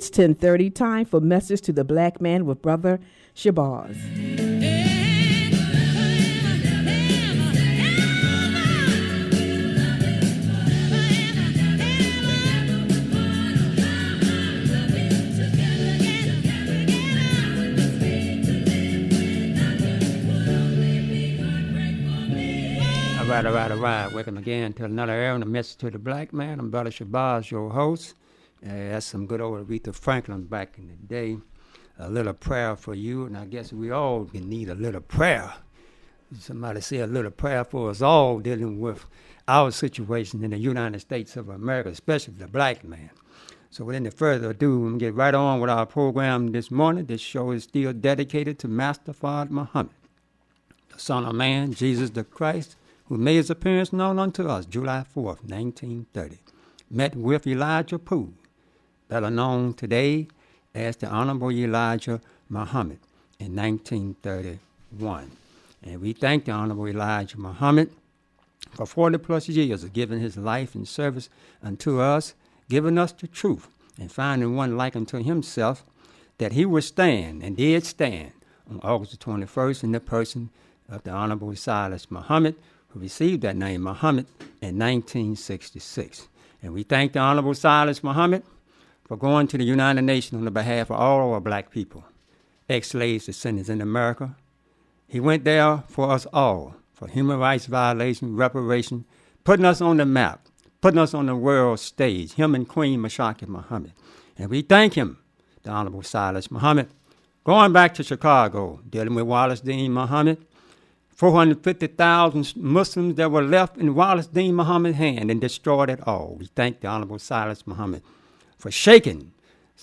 It's 10:30, time for Message to the Black Man with Brother Shabazz. All right. Welcome again to another era on the Message to the Black Man. I'm Brother Shabazz, your host. That's some good old Aretha Franklin back in the day. A little prayer for you, and I guess we all need a little prayer. Somebody say a little prayer for us all dealing with our situation in the United States of America, especially the black man. So without further ado, we'll get right on with our program this morning. This show is still dedicated to Master Fard Muhammad, the Son of Man, Jesus the Christ, who made his appearance known unto us July 4th, 1930. Met with Elijah Poole, better known today as the Honorable Elijah Muhammad, in 1931. And we thank the Honorable Elijah Muhammad for 40 plus years of giving his life and service unto us, giving us the truth, and finding one like unto himself, that he would stand, and did stand, on August 21st in the person of the Honorable Silas Muhammad, who received that name Muhammad in 1966. And we thank the Honorable Silas Muhammad for going to the United Nations on the behalf of all our black people, ex-slaves descendants in America. He went there for us all, for human rights violation, reparation, putting us on the map, putting us on the world stage, him and Queen Mashaki Muhammad. And we thank him, the Honorable Silas Muhammad, going back to Chicago, dealing with Wallace Dean Muhammad, 450,000 Muslims that were left in Wallace Dean Muhammad's hand and destroyed it all. We thank the Honorable Silas Muhammad for shaking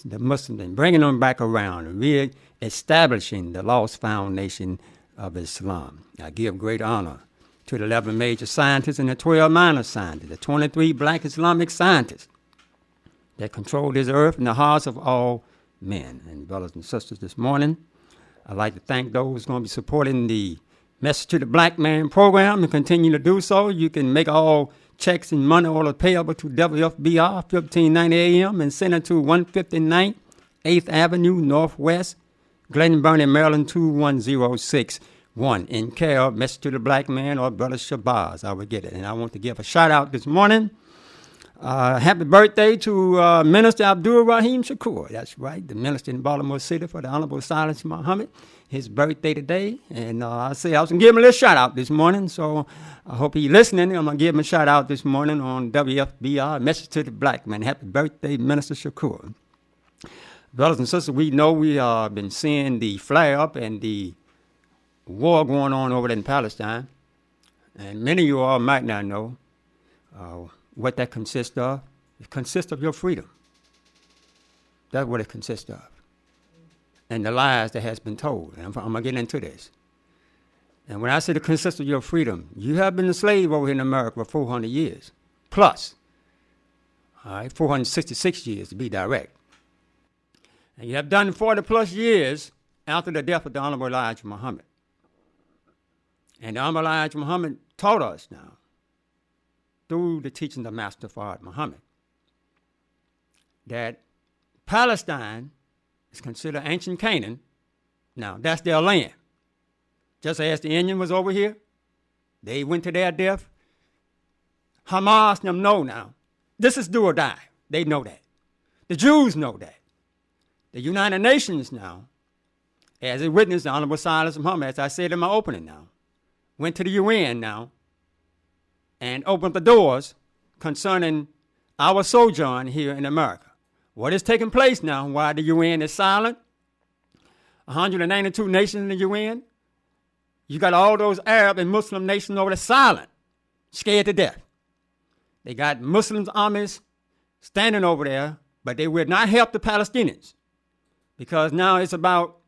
the Muslims and bringing them back around and re-establishing the lost foundation of Islam. I give great honor to the 11 major scientists and the 12 minor scientists, the 23 black Islamic scientists that control this earth and the hearts of all men. And brothers and sisters, this morning, I'd like to thank those who are going to be supporting the Message to the Black Man program and continue to do so. You can make all checks and money orders payable to WFBR 1590 AM and send it to 159 8th Avenue Northwest, Glen Burnie, Maryland 21061. In care of Message to the Black Man or Brother Shabazz, I would get it. And I want to give a shout out this morning. Happy birthday to Minister Abdul Rahim Shakur. That's right, the minister in Baltimore City for the Honorable Silas Muhammad. His birthday today. And I was going to give him a little shout out this morning. So I hope he's listening. I'm going to give him a shout out this morning on WFBR, Message to the Black Man. Happy birthday, Minister Shakur. Brothers and sisters, we know we have been seeing the flare up and the war going on over there in Palestine. And many of you all might not know what that consists of. It consists of your freedom. That's what it consists of. And the lies that has been told. And I'm going to get into this. And when I say it consists of your freedom, you have been a slave over here in America for 400 years. Plus. All right, 466 years to be direct. And you have done 40 plus years after the death of the Honorable Elijah Muhammad. And the Honorable Elijah Muhammad taught us now, through the teaching of Master Fard Muhammad, that Palestine is considered ancient Canaan. Now, that's their land. Just as the Indian was over here, they went to their death. Hamas them know now. This is do or die. They know that. The Jews know that. The United Nations now, as it witnessed the Honorable Silas Muhammad, as I said in my opening now, went to the UN now and opened the doors concerning our sojourn here in America. What is taking place now, why the UN is silent? 192 nations in the UN. You got all those Arab and Muslim nations over there silent, scared to death. They got Muslim armies standing over there, but they will not help the Palestinians because now it's about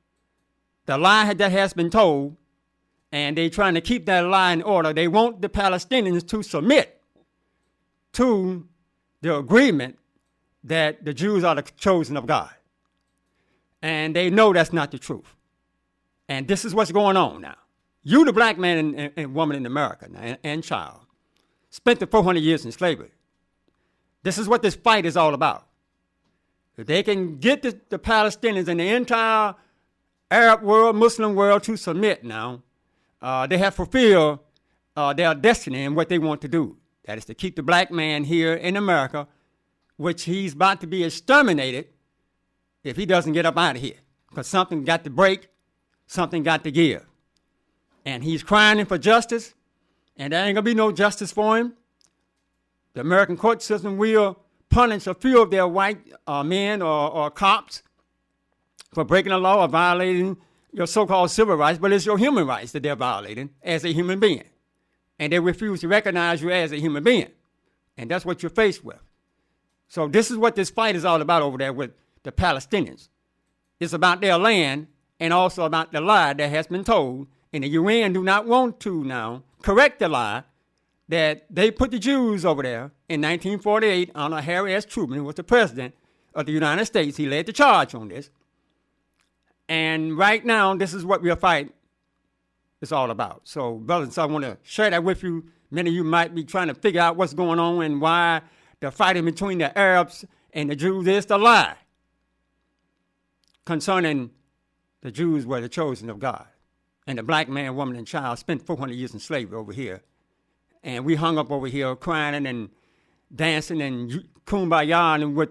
the lie that has been told, and they're trying to keep that lie in order. They want the Palestinians to submit to the agreement that the Jews are the chosen of God. And they know that's not the truth. And this is what's going on now. You, the black man and woman in America now, and child, spent the 400 years in slavery. This is what this fight is all about. If they can get the Palestinians and the entire Arab world, Muslim world to submit now, they have fulfilled their destiny and what they want to do. That is to keep the black man here in America, which he's about to be exterminated if he doesn't get up out of here. Because something got to break, something got to give. And he's crying for justice, and there ain't going to be no justice for him. The American court system will punish a few of their white men or cops for breaking the law or violating your so-called civil rights, but it's your human rights that they're violating as a human being. And they refuse to recognize you as a human being. And that's what you're faced with. So this is what this fight is all about over there with the Palestinians. It's about their land and also about the lie that has been told. And the UN do not want to now correct the lie that they put the Jews over there in 1948 under Harry S. Truman, who was the president of the United States. He led the charge on this. And right now, this is what we're fighting is all about. So, brothers, I want to share that with you. Many of you might be trying to figure out what's going on and why the fighting between the Arabs and the Jews is the lie concerning the Jews were the chosen of God. And the black man, woman, and child spent 400 years in slavery over here. And we hung up over here crying and dancing and kumbaya and with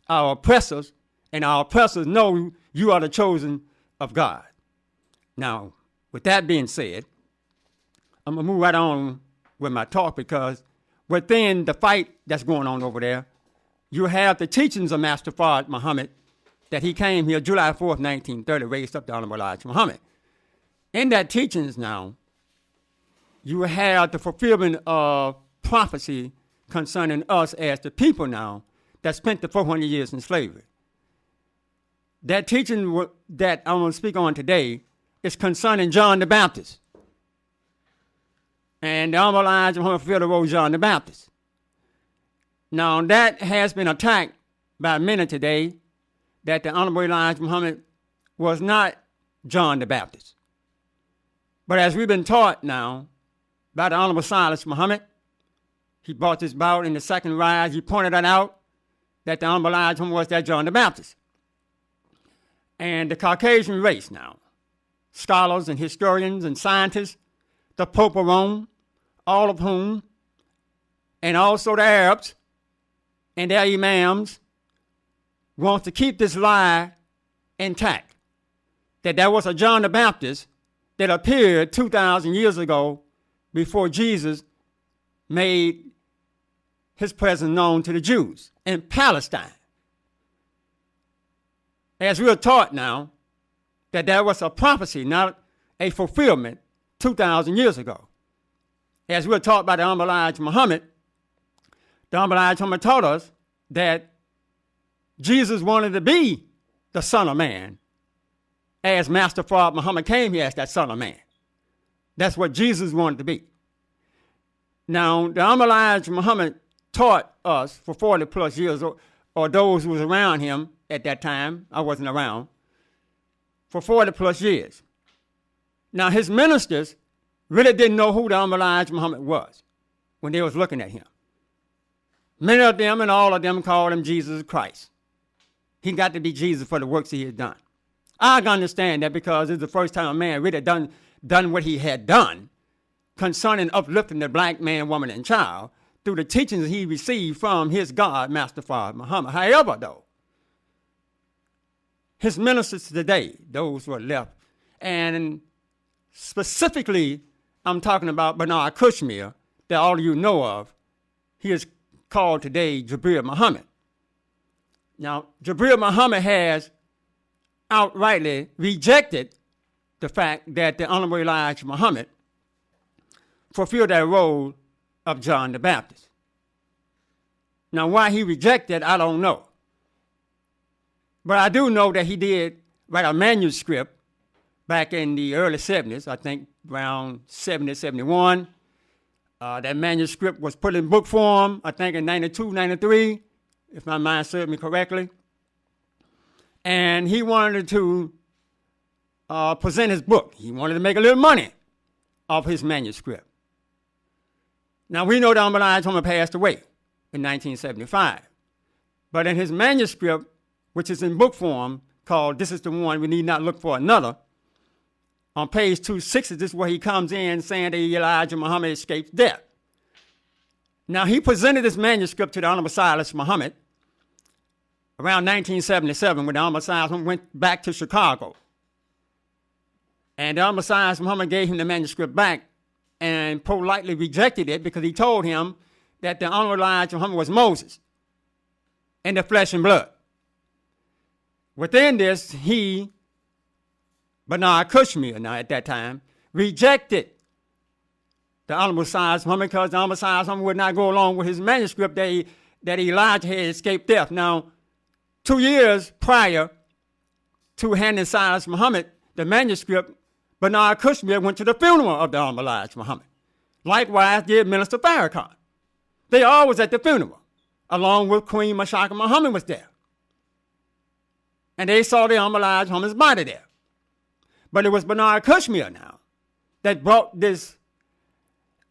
our oppressors. And our oppressors know you are the chosen of God. Now, with that being said, I'm going to move right on with my talk because within the fight that's going on over there, you have the teachings of Master Fard Muhammad that he came here July 4th, 1930, raised up the Honorable Elijah Muhammad. In that teachings now, you have the fulfillment of prophecy concerning us as the people now that spent the 400 years in slavery. That teaching that I'm going to speak on today is concerning John the Baptist. And the Honorable Elijah Muhammad fulfilled the role of John the Baptist. Now, that has been attacked by many today, that the Honorable Elijah Muhammad was not John the Baptist. But as we've been taught now by the Honorable Silas Muhammad, he brought this about in the second rise. He pointed that out, that the Honorable Elijah Muhammad was that John the Baptist. And the Caucasian race now, scholars and historians and scientists, the Pope of Rome, all of whom, and also the Arabs and their imams, want to keep this lie intact, that there was a John the Baptist that appeared 2,000 years ago before Jesus made his presence known to the Jews in Palestine. As we are taught now, that there was a prophecy, not a fulfillment, 2,000 years ago. As we are taught by the Honorable Elijah Muhammad, the Honorable Elijah Muhammad taught us that Jesus wanted to be the Son of Man, as Master Fard Muhammad came here as that Son of Man. That's what Jesus wanted to be. Now, the Honorable Elijah Muhammad taught us for 40 plus years, or those who was around him at that time, I wasn't around, for 40 plus years. Now, his ministers really didn't know who the Honorable Elijah Muhammad was when they was looking at him. Many of them and all of them called him Jesus Christ. He got to be Jesus for the works he had done. I can understand that because it's the first time a man really done what he had done concerning uplifting the black man, woman, and child through the teachings he received from his God, Master Fard Muhammad. However, though, his ministers today, those who are left, and specifically, I'm talking about Bernard Cushmeer, that all of you know of. He is called today Jabril Muhammad. Now, Jabril Muhammad has outrightly rejected the fact that the Honorable Elijah Muhammad fulfilled that role of John the Baptist. Now, why he rejected, I don't know. But I do know that he did write a manuscript back in the early 70s, I think around 70, 71. That manuscript was put in book form, I think in 92, 93, if my mind serves me correctly. And he wanted to present his book. He wanted to make a little money off his manuscript. Now, we know that Elijah Muhammad passed away in 1975. But in his manuscript, which is in book form, called This is the One, We Need Not Look for Another. On page 260, this is where he comes in saying that Elijah Muhammad escaped death. Now, he presented this manuscript to the Honorable Silas Muhammad around 1977 when the Honorable Silas went back to Chicago. And the Honorable Silas Muhammad gave him the manuscript back and politely rejected it because he told him that the Honorable Elijah Muhammad was Moses in the flesh and blood. Within this, Bernard Cushmeer, now at that time, rejected the Honorable Silas Muhammad because the Honorable Silas Muhammad would not go along with his manuscript that Elijah had escaped death. Now, 2 years prior to handing Silas Muhammad the manuscript, Bernard Cushmeer went to the funeral of the Honorable Elijah Muhammad. Likewise did Minister Farrakhan. They all was at the funeral, along with Queen Mashaka Muhammad was there. And they saw the Honorable Elijah Muhammad's body there. But it was Bernard Cushmeer now that brought this,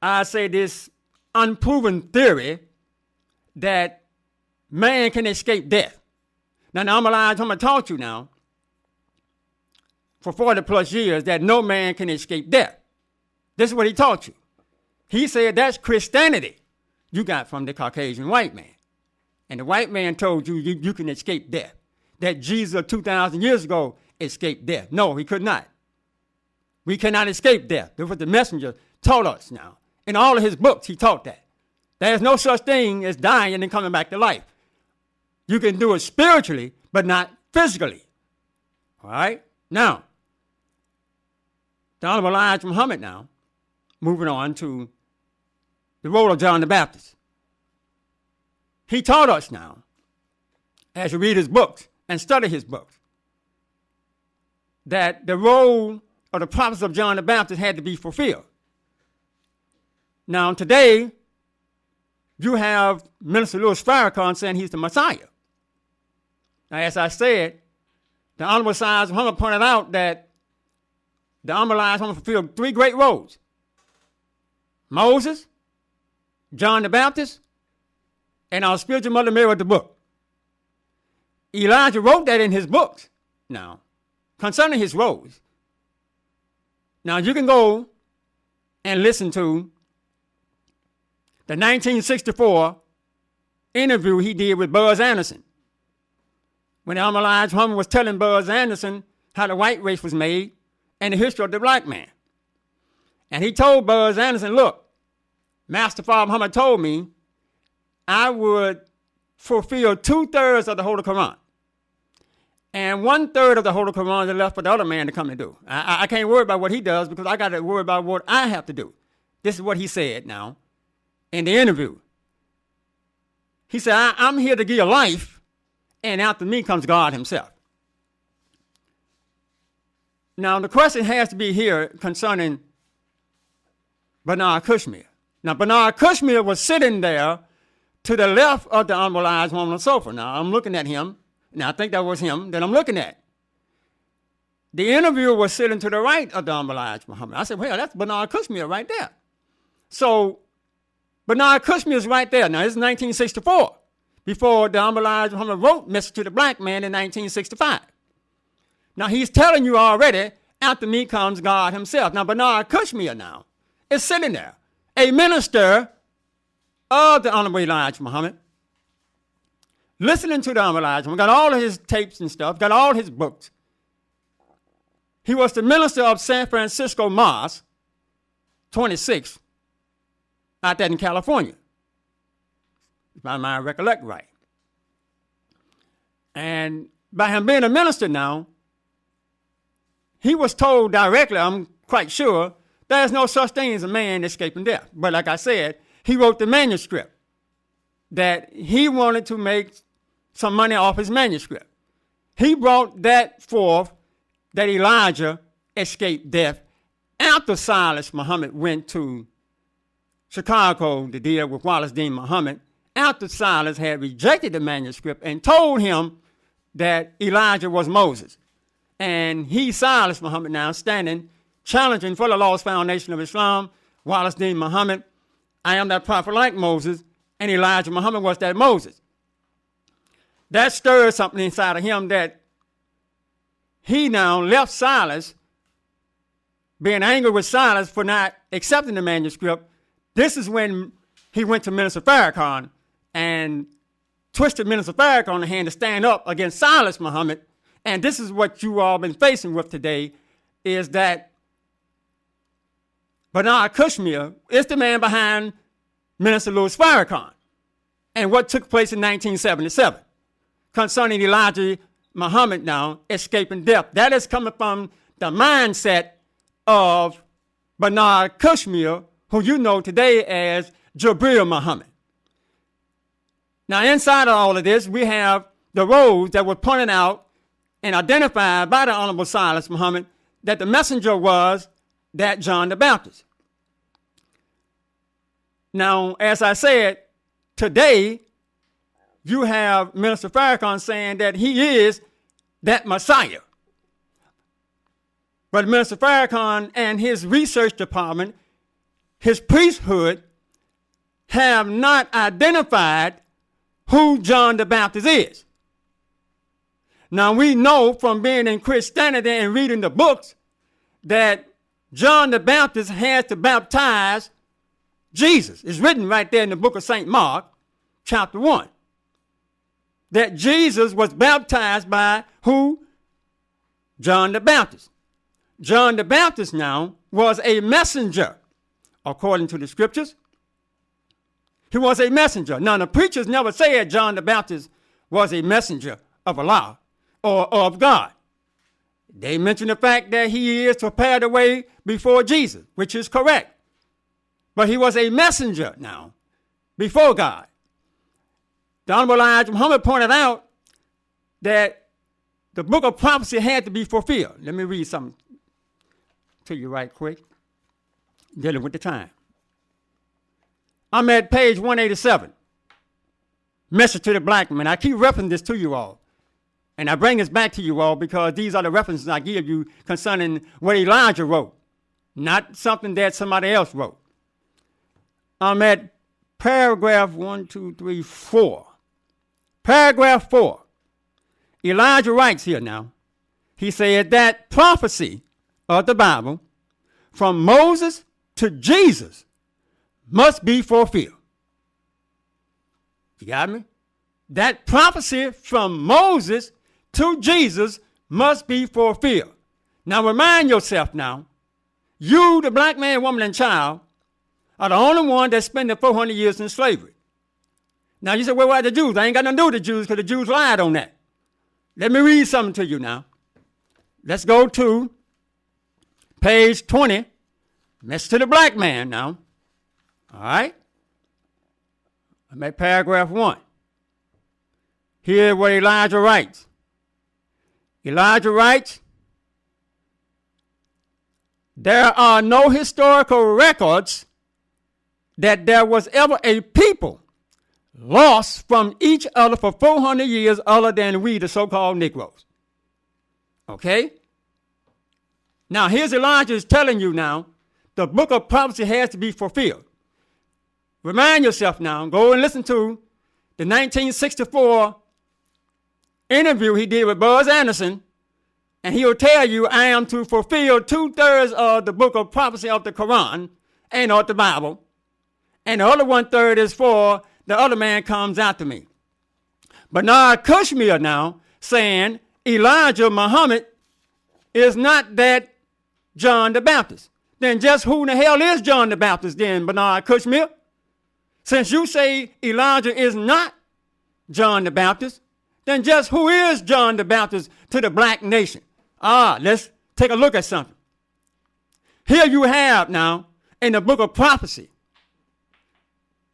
this unproven theory that man can escape death. Now, the Honorable Elijah Muhammad taught you now for 40 plus years that no man can escape death. This is what he taught you. He said that's Christianity you got from the Caucasian white man. And the white man told you you can escape death. That Jesus 2,000 years ago escaped death. No, he could not. We cannot escape death. That's what the messenger taught us now. In all of his books, he taught that. There's no such thing as dying and then coming back to life. You can do it spiritually, but not physically. All right? Now, the Honorable Elijah Muhammad now, moving on to the role of John the Baptist. He taught us now, as you read his books and study his books, that the role of the prophets of John the Baptist had to be fulfilled. Now, today, you have Minister Louis Farrakhan saying he's the Messiah. Now, as I said, the Honorable Silas Muhammad pointed out that the Honorable Elijah Muhammad fulfilled 3 great roles: Moses, John the Baptist, and our spiritual mother Mary of the book. Elijah wrote that in his books now, concerning his roles. Now, you can go and listen to the 1964 interview he did with Buzz Anderson, when Honorable Elijah Muhammad was telling Buzz Anderson how the white race was made and the history of the black man. And he told Buzz Anderson, look, Master Father Muhammad told me I would fulfill 2/3 of the Holy Quran. And 1/3 of the Holy Quran is left for the other man to come and do. I can't worry about what he does because I got to worry about what I have to do. This is what he said now in the interview. He said, I'm here to give you life, and after me comes God himself. Now, the question has to be here concerning Bernard Cushmeer. Now, Bernard Cushmeer was sitting there to the left of the Honorable Elijah Muhammad on the sofa. Now, I'm looking at him. Now, I think that was him that I'm looking at. The interviewer was sitting to the right of the Honorable Elijah Muhammad. I said, well, that's Bernard Cushmeer right there. So, Bernard Cushmeer is right there. Now, this is 1964, before the Honorable Elijah Muhammad wrote Message to the Black Man in 1965. Now, he's telling you already, after me comes God himself. Now, Bernard Cushmeer now is sitting there, a minister of the Honorable Elijah Muhammad, listening to the Honorable Elijah Muhammad, got all of his tapes and stuff, got all his books. He was the minister of San Francisco Mosque, 26, out there in California, if I recollect right. And by him being a minister now, he was told directly, I'm quite sure, there's no such thing as a man escaping death. But like I said, he wrote the manuscript that he wanted to make some money off his manuscript. He brought that forth that Elijah escaped death after Silas Muhammad went to Chicago to deal with Wallace Dean Muhammad, after Silas had rejected the manuscript and told him that Elijah was Moses. And he, Silas Muhammad, now standing, challenging for the lost foundation of Islam, Wallace Dean Muhammad, I am that prophet like Moses, and Elijah Muhammad was that Moses. that stirred something inside of him that he now left Silas, being angry with Silas for not accepting the manuscript. This is when he went to Minister Farrakhan and twisted Minister Farrakhan's hand to stand up against Silas Muhammad. And this is what you all been facing with today, is that Bernard Cushmeer is the man behind Minister Louis Farrakhan and what took place in 1977 concerning Elijah Muhammad now escaping death. That is coming from the mindset of Bernard Cushmeer, who you know today as Jabril Muhammad. Now, inside of all of this, we have the roles that were pointed out and identified by the Honorable Silas Muhammad that the messenger was that John the Baptist. Now, as I said, today you have Minister Farrakhan saying that he is that Messiah. But Minister Farrakhan and his research department, his priesthood, have not identified who John the Baptist is. Now, we know from being in Christianity and reading the books that John the Baptist has to baptize Jesus. It's written right there in the book of St. Mark, chapter 1, that Jesus was baptized by who? John the Baptist. John the Baptist now was a messenger, according to the scriptures. He was a messenger. Now, the preachers never said John the Baptist was a messenger of Allah or of God. They mentioned the fact that he is prepared the way before Jesus, which is correct. But he was a messenger now before God. The Honorable Elijah Muhammad pointed out that the book of prophecy had to be fulfilled. Let me read something to you right quick, dealing with the time. I'm at page 187, Message to the Black Man. I keep referencing this to you all, and I bring this back to you all because these are the references I give you concerning what Elijah wrote, not something that somebody else wrote. I'm at paragraph 4. Paragraph 4. Elijah writes here now. He said that prophecy of the Bible from Moses to Jesus must be fulfilled. You got me? That prophecy from Moses to Jesus must be fulfilled. Now remind yourself now, you, the black man, woman, and child, are the only one that spent the 400 years in slavery. Now you say, well, what are the Jews? I ain't got nothing to do with the Jews because the Jews lied on that. Let me read something to you now. Let's go to page 20. Message to the Black Man now. All right? I'm at paragraph 1. Here's what Elijah writes. Elijah writes, there are no historical records that there was ever a people lost from each other for 400 years other than we, the so-called Negroes. Okay? Now, here's Elijah is telling you now, the book of prophecy has to be fulfilled. Remind yourself now, go and listen to the 1964 interview he did with Buzz Anderson, and he'll tell you, I am to fulfill 2/3 of the book of prophecy of the Quran and of the Bible, and the other 1/3 is for the other man comes after me. Bernard Cushmeer now saying Elijah Muhammad is not that John the Baptist. Then just who in the hell is John the Baptist then, Bernard Cushmeer? Since you say Elijah is not John the Baptist, then just who is John the Baptist to the black nation? Let's take a look at something. Here you have now in the book of prophecy,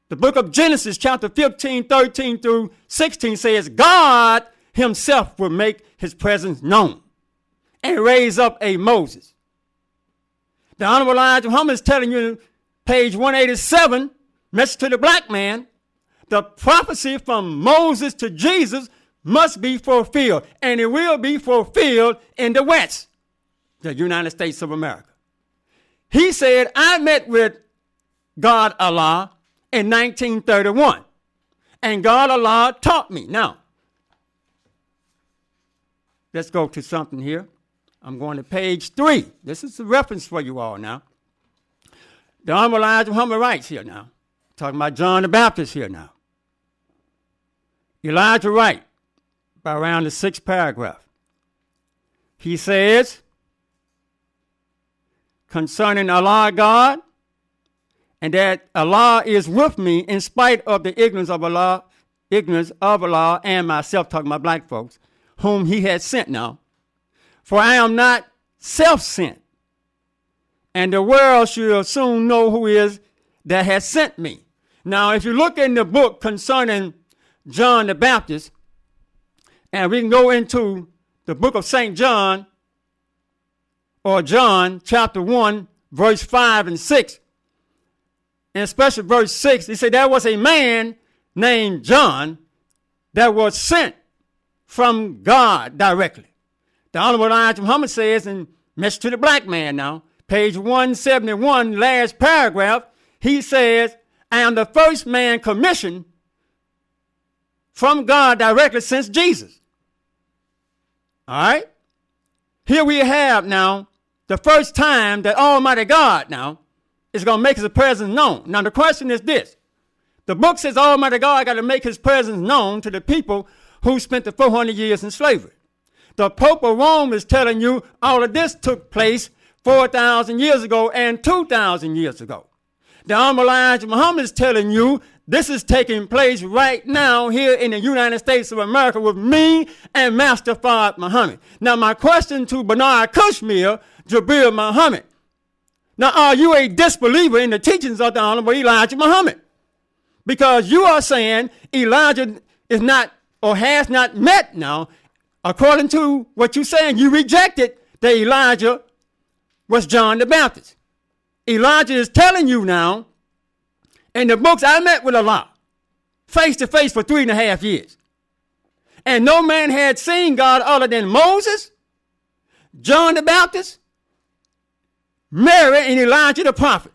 the book of Genesis, chapter 15, 13 through 16 says, God himself will make his presence known and raise up a Moses. The Honorable Elijah Muhammad is telling you, page 187, Message to the Black Man, the prophecy from Moses to Jesus must be fulfilled, and it will be fulfilled in the West, the United States of America. He said, I met with God Allah in 1931, and God Allah taught me. Now, let's go to something here. I'm going to page 3. This is a reference for you all now. The Honorable Elijah Muhammad writes here now. Talking about John the Baptist here now. Elijah writes, by around the 6th paragraph. He says, concerning Allah God, and that Allah is with me in spite of the ignorance of Allah and myself, talking about black folks, whom he had sent now. For I am not self-sent, and the world shall soon know who is that has sent me. Now, if you look in the book concerning John the Baptist, and we can go into the book of St. John, or John chapter 1, verse 5 and 6, and especially verse 6, he said there was a man named John that was sent from God directly. The Honorable Elijah Muhammad says in Message to the Black Man now, page 171, last paragraph, he says, I am the first man commissioned from God directly since Jesus. All right? Here we have now the first time that Almighty God now is going to make his presence known. Now the question is this. The book says Almighty God got to make his presence known to the people who spent the 400 years in slavery. The Pope of Rome is telling you all of this took place 4,000 years ago and 2,000 years ago. The Honorable Elijah Muhammad is telling you this is taking place right now here in the United States of America with me and Master Fard Muhammad. Now my question to Bernard Cushmeer, Jabril Muhammad. Now are you a disbeliever in the teachings of the Honorable Elijah Muhammad? Because you are saying Elijah is not or has not met now. According to what you're saying, you rejected that Elijah was John the Baptist. Elijah is telling you now, in the books, I met with Allah face to face for 3.5 years. And no man had seen God other than Moses, John the Baptist, Mary, and Elijah the prophet.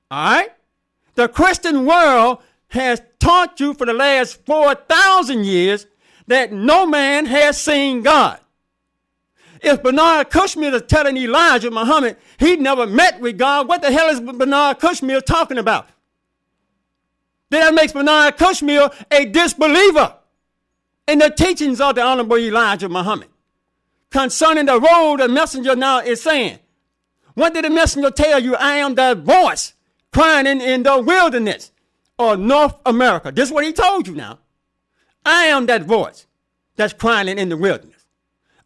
All right? The Christian world has taught you for the last 4,000 years that no man has seen God. If Bernard Cushmeer is telling Elijah Muhammad he never met with God, what the hell is Bernard Cushmeer talking about? That makes Bernard Cushmeer a disbeliever in the teachings of the Honorable Elijah Muhammad. Concerning the role the messenger now is saying, what did the messenger tell you? I am the voice crying in the wilderness of North America. This is what he told you now. I am that voice that's crying in the wilderness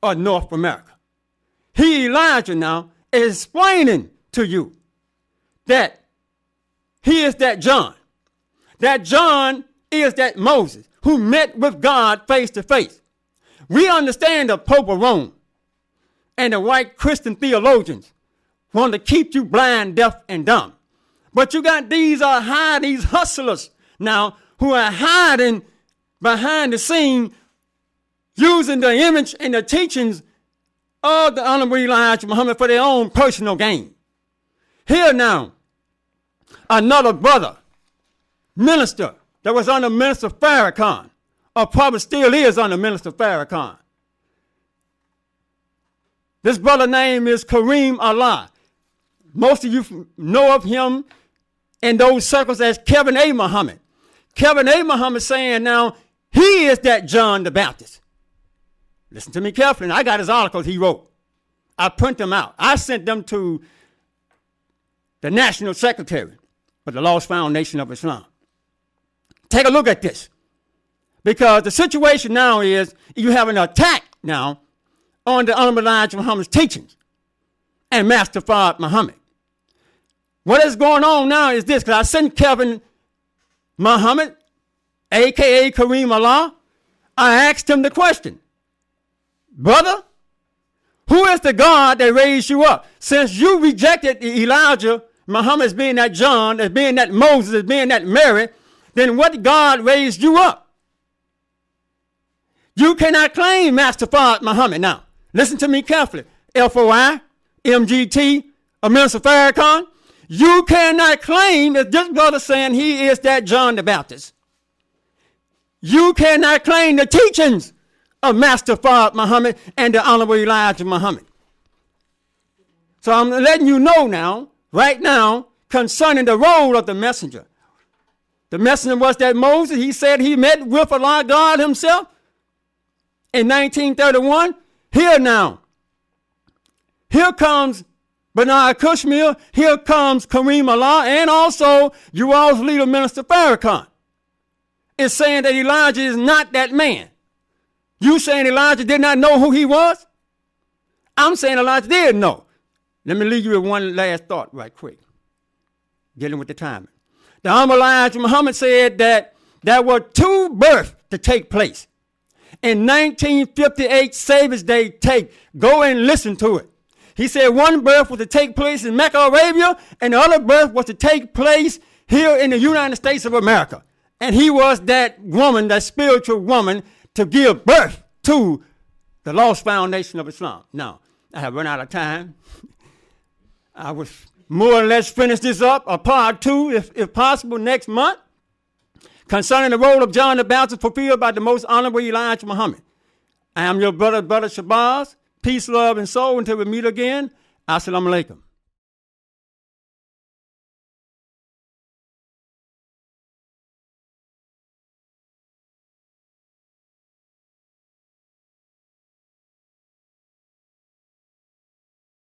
of North America. He, Elijah, now is explaining to you that he is that John. That John is that Moses who met with God face to face. We understand the Pope of Rome and the white Christian theologians want to keep you blind, deaf, and dumb. But you got these hustlers now who are hiding behind the scene using the image and the teachings of the Honorable Elijah Muhammad for their own personal gain. Here now, another brother, minister, that was under Minister Farrakhan, or probably still is under Minister Farrakhan. This brother name is Kareem Allah. Most of you know of him in those circles as Kevin A. Muhammad. Kevin A. Muhammad saying now, he is that John the Baptist. Listen to me carefully. I got his articles he wrote. I print them out. I sent them to the National Secretary of the Lost Foundation of Islam. Take a look at this. Because the situation now is you have an attack now on the Honorable Elijah Muhammad's teachings and Master Fard Muhammad. What is going on now is this, because I sent Kevin Muhammad, a.k.a. Kareem Allah, I asked him the question, brother, who is the God that raised you up? Since you rejected Elijah Muhammad as being that John, as being that Moses, as being that Mary, then what God raised you up? You cannot claim Master Fard Muhammad now. Listen to me carefully. FOI, MGT, Minister Farrakhan, you cannot claim that this brother saying he is that John the Baptist. You cannot claim the teachings of Master Fard Muhammad and the Honorable Elijah Muhammad. So I'm letting you know now, right now, concerning the role of the messenger. The messenger was that Moses. He said he met with Allah God himself in 1931. Here now. Here comes Bernard Cushmeer. Here comes Kareem Allah, and also you all's leader, Minister Farrakhan, is saying that Elijah is not that man. You saying Elijah did not know who he was? I'm saying Elijah did know. Let me leave you with one last thought right quick, dealing with the timing. The Honorable Elijah Muhammad said that there were two births to take place. In 1958, Savior's Day go and listen to it. He said one birth was to take place in Mecca, Arabia, and the other birth was to take place here in the United States of America. And he was that woman, that spiritual woman, to give birth to the lost foundation of Islam. Now, I have run out of time. I would more or less finish this up, a part 2, if possible, next month, concerning the role of John the Baptist fulfilled by the most honorable Elijah Muhammad. I am your brother Shabazz. Peace, love, and soul until we meet again. Assalamu alaikum.